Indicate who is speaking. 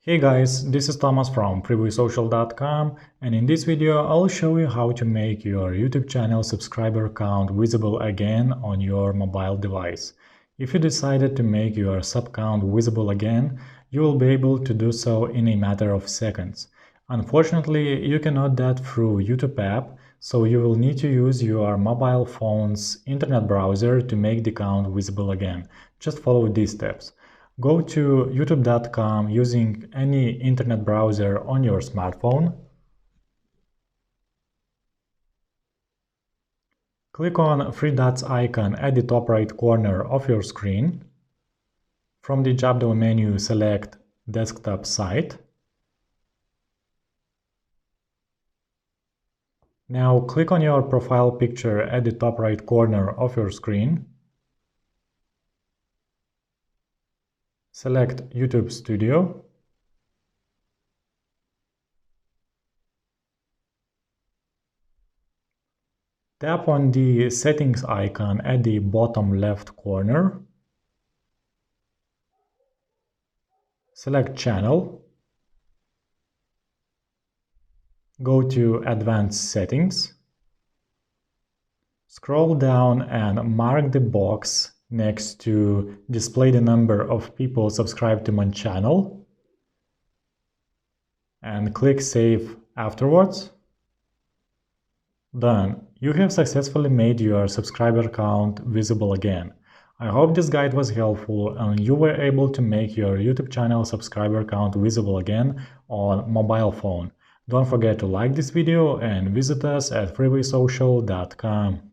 Speaker 1: Hey guys, this is Thomas from freewaysocial.com, and in this video I'll show you how to make your YouTube channel subscriber count visible again on your mobile device. If you decided to make your sub count visible again, you will be able to do so in a matter of seconds. Unfortunately, you cannot do that through YouTube app, so you will need to use your mobile phone's internet browser to make the count visible again. Just follow these steps. Go to youtube.com using any internet browser on your smartphone. Click on three dots icon at the top right corner of your screen. From the drop-down menu, select Desktop Site. Now click on your profile picture at the top right corner of your screen. Select YouTube Studio. Tap on the settings icon at the bottom left corner. Select Channel. Go to Advanced Settings. Scroll down and mark the box next to display the number of people subscribed to my channel. And click Save afterwards. Done. You have successfully made your subscriber count visible again. I hope this guide was helpful and you were able to make your YouTube channel subscriber count visible again on mobile phone. Don't forget to like this video and visit us at freewaysocial.com.